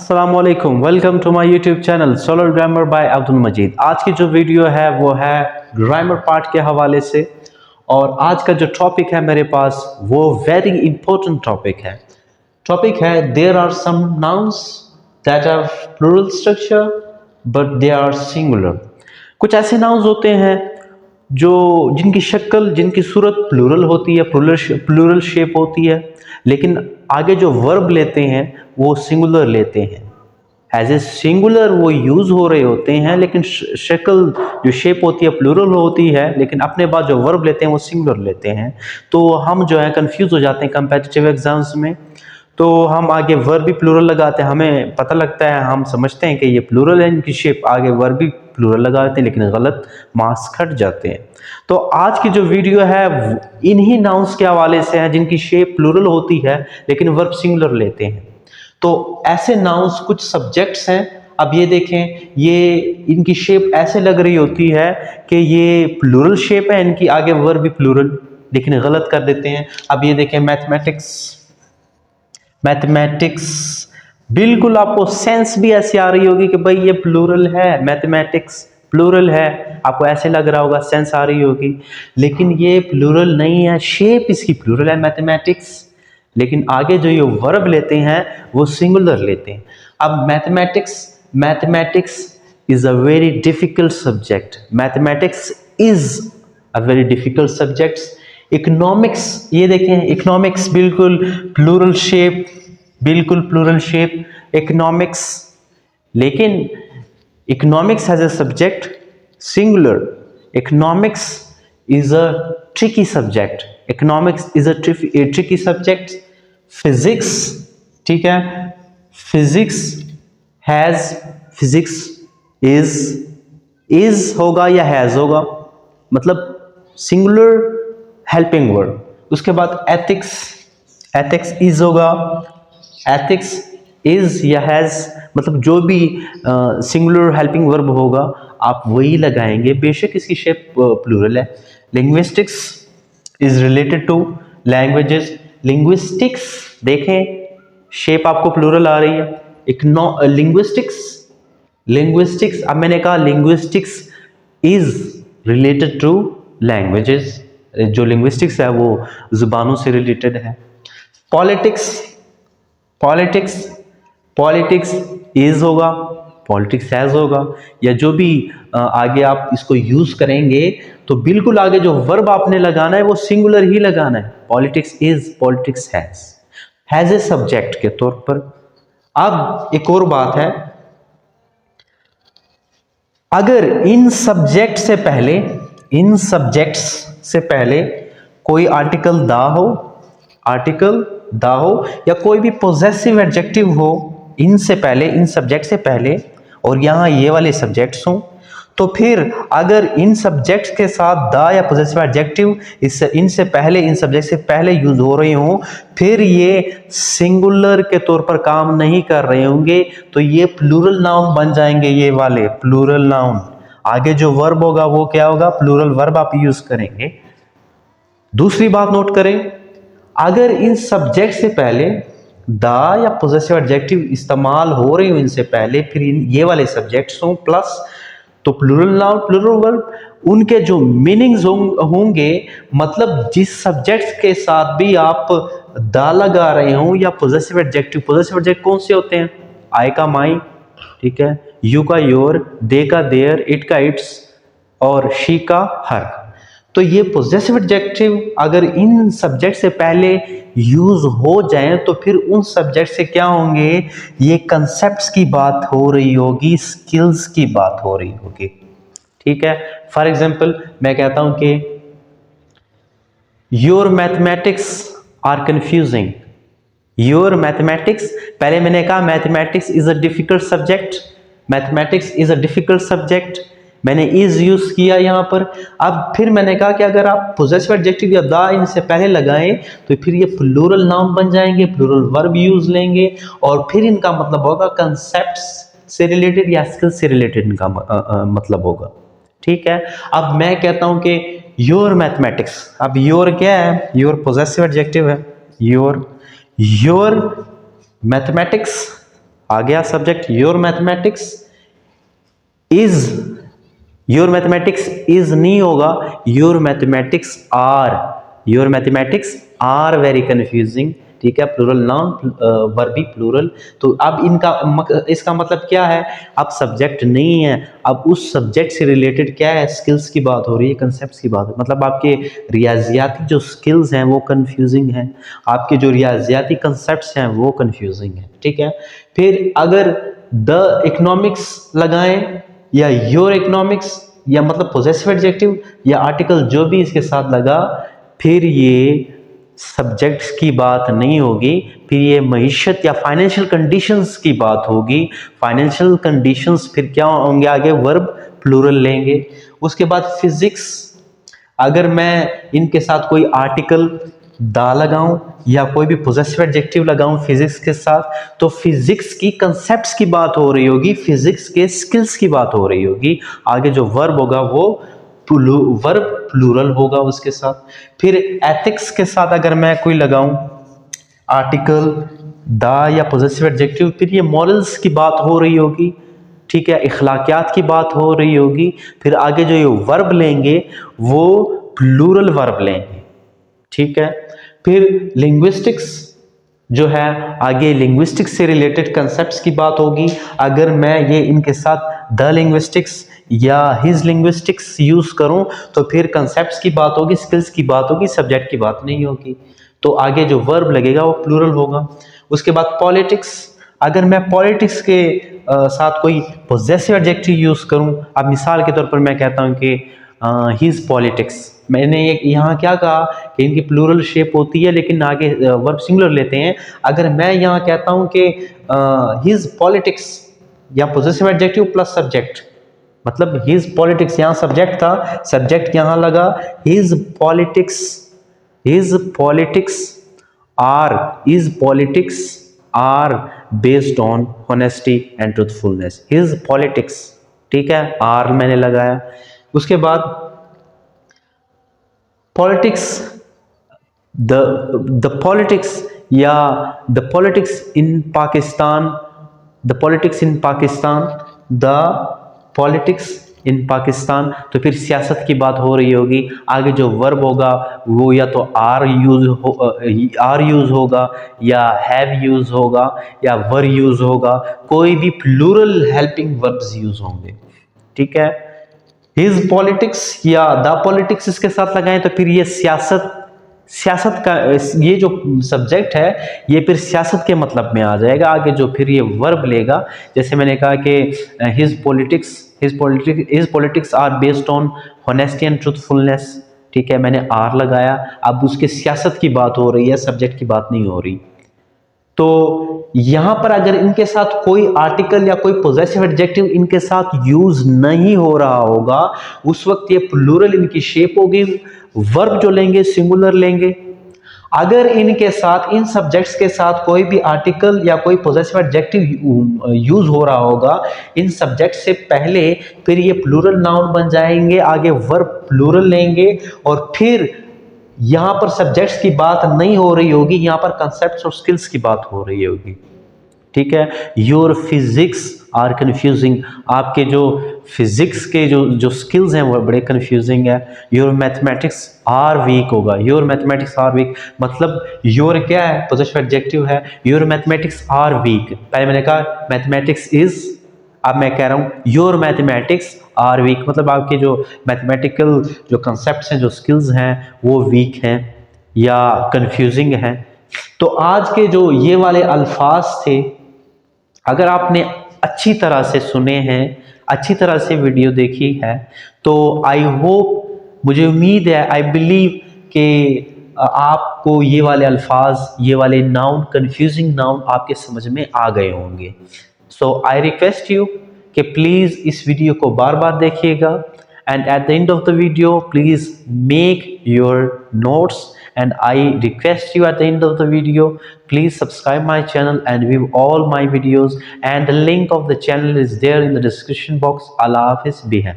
अस्सलामुअलैकुम, welcome to my YouTube channel solar grammar by Abdul Majeed. आज की जो वीडियो है वो है ग्रामर पार्ट के हवाले से, और आज का जो टॉपिक है मेरे पास वो वेरी इंपॉर्टेंट टॉपिक है there are some nouns that are plural structure but they are singular. कुछ ऐसे नाउन्स होते हैं जो जिनकी शक्ल, जिनकी सूरत प्लूरल होती है, प्लूरल शेप होती है, लेकिन आगे जो वर्ब लेते हैं वो सिंगुलर लेते हैं। एज ए सिंगुलर वो यूज हो रहे होते हैं, लेकिन शक्ल जो शेप होती है प्लूरल होती है, लेकिन अपने बाद जो वर्ब लेते हैं वो सिंगुलर लेते हैं। तो हम जो है कंफ्यूज हो जाते हैं कम्पिटिटिव एग्जाम्स में। तो हम आगे वर्ब भी प्लूरल लगाते हैं, हमें पता लगता है, हम समझते हैं कि ये प्लूरल है इनकी शेप, आगे वर्ब भी प्लूरल लगाते हैं, लेकिन गलत मार्क्स कट जाते हैं। तो आज की जो वीडियो है इन्हीं नाउन्स के हवाले से है जिनकी शेप प्लूरल होती है लेकिन वर्ब सिंगुलर लेते हैं। तो ऐसे नाउन्स कुछ सब्जेक्ट्स हैं। अब ये देखें, ये इनकी शेप ऐसे लग रही होती है कि ये प्लूरल शेप है, इनकी आगे वर्ब भी प्लूरल, लेकिन गलत कर देते हैं। अब ये देखें मैथमेटिक्स, बिल्कुल आपको सेंस भी ऐसी आ रही होगी कि भाई ये प्लूरल है, मैथमेटिक्स प्लूरल है, आपको ऐसे लग रहा होगा, सेंस आ रही होगी, लेकिन ये प्लूरल नहीं है, शेप इसकी प्लूरल है मैथमेटिक्स, लेकिन आगे जो ये वर्ब लेते हैं वो सिंगुलर लेते हैं। अब mathematics is a very difficult subject. Mathematics is a very difficult subject. Economics, ये देखें, इकोनॉमिक्स बिल्कुल प्लूरल शेप, इकोनॉमिक्स, लेकिन economics as a subject singular. Economics is a tricky subject. Economics is a tricky subject. Physics, ठीक है, physics is होगा या has होगा, मतलब सिंगुलर हेल्पिंग वर्ड। उसके बाद एथिक्स इज होगा, एथिक्स इज या हैज, मतलब जो भी सिंगुलर हेल्पिंग वर्ब होगा आप वही लगाएंगे, बेशक इसकी शेप प्लूरल है। Linguistics is related to languages. Linguistics देखें, शेप आपको प्लूरल आ रही है। लिंग्विस्टिक्स, अब मैंने कहा linguistics is related to languages, जो लिंग्विस्टिक्स है वो जुबानों से रिलेटेड है। पॉलिटिक्स इज होगा, पॉलिटिक्स हैज होगा, या जो भी आगे आप इसको यूज करेंगे तो बिल्कुल आगे जो वर्ब आपने लगाना है वो सिंगुलर ही लगाना है। Politics is, politics has a subject के तौर पर। अब एक और बात है, अगर इन सब्जेक्ट से पहले कोई आर्टिकल दा हो या कोई भी पोजेसिव एडजेक्टिव हो, इन सब्जेक्ट से पहले, और यहां ये वाले सब्जेक्ट्स हों, तो फिर अगर इन सब्जेक्ट्स के साथ दा या पोजेसिव एडजेक्टिव इनसे पहले, इन सब्जेक्ट से पहले यूज हो रहे हों, फिर ये सिंगुलर के तौर पर काम नहीं कर रहे होंगे, तो ये प्लूरल नाउन बन जाएंगे। ये वाले प्लूरल नाउन, आगे जो वर्ब होगा वो क्या होगा, प्लूरल वर्ब आप यूज करेंगे। दूसरी बात नोट करें, अगर इन सब्जेक्ट से पहले दा या पोजेसिव एडजेक्टिव इस्तेमाल हो रही हो इनसे पहले, फिर ये वाले सब्जेक्ट्स हों प्लस, तो प्लूरल नाउन प्लूरल वर्ब, उनके जो मीनिंग्स होंगे, मतलब जिस सब्जेक्ट के साथ भी आप दा लगा रहे हो या पोजेसिव एडजेक्टिव कौन से होते हैं, आई का माई, ठीक है, यू का योर, दे का देयर, इट का इट्स, और शी का हर। तो ये पोजेसिव एडजेक्टिव अगर इन सब्जेक्ट से पहले यूज हो जाएं तो फिर उन सब्जेक्ट से क्या होंगे, ये कंसेप्ट्स की बात हो रही होगी, स्किल्स की बात हो रही होगी, ठीक है। फॉर एग्जांपल मैं कहता हूं कि your mathematics are confusing. Your mathematics, पहले मैंने कहा mathematics is a difficult subject, मैंने इज यूज किया यहां पर। अब फिर मैंने कहा कि अगर आप पोजेसिव एडजेक्टिव या दा इनसे पहले लगाएं तो फिर ये प्लूरल नाउन बन जाएंगे, प्लूरल वर्ब यूज लेंगे, और फिर इनका मतलब होगा कंसेप्ट्स से रिलेटेड या स्किल से रिलेटेड इनका मतलब होगा, ठीक है। अब मैं कहता हूं कि योर मैथमेटिक्स, अब योर क्या है, योर पोजेसिव एडजेक्टिव है, योर मैथमेटिक्स आ गया सब्जेक्ट योर मैथमेटिक्स इज नहीं होगा, your mathematics are very confusing, ठीक है, प्लूरल नाउन वर्बी प्लूरल। तो अब इसका मतलब क्या है, अब सब्जेक्ट नहीं है, अब उस सब्जेक्ट से रिलेटेड क्या है, स्किल्स की बात हो रही है, कंसेप्ट्स की बात, मतलब आपके रियाजियाती जो स्किल्स हैं वो कंफ्यूजिंग हैं, आपके जो रियाजियाती कंसेप्ट्स हैं वो कंफ्यूजिंग हैं, ठीक है। फिर अगर द इकोनॉमिक्स लगाएं या योर इकोनॉमिक्स या मतलब पॉजेसिव एडजेक्टिव या आर्टिकल जो भी इसके साथ लगा, फिर ये सब्जेक्ट्स की बात नहीं होगी, फिर ये मईशत या फाइनेंशियल कंडीशंस की बात होगी। फाइनेंशियल कंडीशंस फिर क्या होंगे, आगे वर्ब प्लूरल लेंगे। उसके बाद फिजिक्स, अगर मैं इनके साथ कोई आर्टिकल दा लगाऊं या कोई भी पॉजेसिव एडजेक्टिव लगाऊं फिजिक्स के साथ, तो फिजिक्स की कंसेप्ट्स की बात हो रही होगी, फिजिक्स के स्किल्स की बात हो रही होगी। आगे जो वर्ब होगा वो वर्ब प्लूरल होगा उसके साथ। फिर एथिक्स के साथ अगर मैं कोई लगाऊं आर्टिकल दा या पॉजेसिव एडजेक्टिव, फिर ये मॉरल्स की बात हो रही होगी, ठीक है, इखलाकियात की बात हो रही होगी। फिर आगे जो ये वर्ब लेंगे वो प्लूरल वर्ब लेंगे, ठीक है। फिर लिंग्विस्टिक्स जो है, आगे लिंग्विस्टिक्स से रिलेटेड कंसेप्ट्स की बात होगी। अगर मैं ये इनके साथ द लिंग्विस्टिक्स या हिज लिंग्विस्टिक्स यूज करूं तो फिर कंसेप्ट्स की बात होगी, स्किल्स की बात होगी, सब्जेक्ट की बात नहीं होगी। तो आगे जो वर्ब लगेगा वो प्लूरल होगा। उसके बाद पॉलिटिक्स, अगर मैं पॉलिटिक्स के साथ कोई पॉजेसिव एडजेक्टिव यूज करूं, अब मिसाल के तौर पर मैं कहता हूं कि हिज पॉलिटिक्स, मैंने यहाँ क्या कहा कि इनकी प्लूरल शेप होती है लेकिन आगे वर्ब सिंगुलर लेते हैं। अगर मैं यहाँ कहता हूँ कि हिज पॉलिटिक्स या पॉजेसिव एडजेक्टिव प्लस सब्जेक्ट, मतलब हिज पॉलिटिक्स, यहाँ सब्जेक्ट था, सब्जेक्ट यहाँ लगा, his politics are based on honesty and truthfulness, his politics, ठीक है, आर मैंने लगाया। उसके बाद पॉलिटिक्स, द पॉलिटिक्स या the politics in Pakistan, the politics in Pakistan, तो फिर सियासत की बात हो रही होगी। आगे जो वर्ब होगा वो या तो आर यूज होगा या हैव यूज होगा या वर यूज होगा, कोई भी प्लूरल हेल्पिंग वर्ब्स यूज होंगे, ठीक है। हिज पॉलिटिक्स या द पॉलिटिक्स इसके साथ लगाएं तो फिर ये सियासत का ये जो सब्जेक्ट है ये फिर सियासत के मतलब में आ जाएगा। आगे जो फिर ये वर्ब लेगा, जैसे मैंने कहा कि his politics are based on honesty and truthfulness, ठीक है, मैंने आर लगाया। अब उसके सियासत की बात हो रही है, सब्जेक्ट की बात नहीं हो रही। तो यहां पर अगर इनके साथ कोई आर्टिकल या कोई पॉजेसिव एडजेक्टिव इनके साथ यूज नहीं हो रहा होगा, उस वक्त ये प्लूरल इनकी शेप होगी, वर्ब जो लेंगे सिंगुलर लेंगे। अगर इनके साथ, इन सब्जेक्ट्स के साथ कोई भी आर्टिकल या कोई पॉजेसिव एडजेक्टिव यूज हो रहा होगा इन सब्जेक्ट से पहले, फिर ये प्लूरल नाउन बन जाएंगे, आगे वर्ब प्लूरल लेंगे और फिर यहां पर सब्जेक्ट्स की बात नहीं हो रही होगी, यहां पर कंसेप्ट्स और स्किल्स की बात हो रही होगी, ठीक है। योर फिजिक्स आर कंफ्यूजिंग, आपके जो फिजिक्स के जो स्किल्स हैं वो बड़े कंफ्यूजिंग है। योर मैथमेटिक्स आर वीक होगा, योर मैथमेटिक्स आर वीक, मतलब योर क्या है, पॉजिटिव एडजेक्टिव है, योर मैथमेटिक्स आर वीक। पहले मैंने कहा मैथमेटिक्स इज, अब मैं कह रहा हूं योर मैथमेटिक्स आर वीक, मतलब आपके जो मैथमेटिकल जो कंसेप्ट्स हैं, जो स्किल्स हैं वो वीक हैं या कंफ्यूजिंग हैं। तो आज के जो ये वाले अल्फाज थे, अगर आपने अच्छी तरह से सुने हैं, अच्छी तरह से वीडियो देखी है, तो आई होप, मुझे उम्मीद है, आई बिलीव कि आपको ये वाले अल्फाज, ये वाले नाउन, कंफ्यूजिंग नाउन आपके समझ में आ गए होंगे। सो आई रिक्वेस्ट यू कि प्लीज़ इस वीडियो को बार बार देखिएगा, and at the end of the video please make your notes, and I request you at the end of the video please subscribe my channel and view all my videos, and the link of the channel is there in the description box. Allah Hafiz, be happy.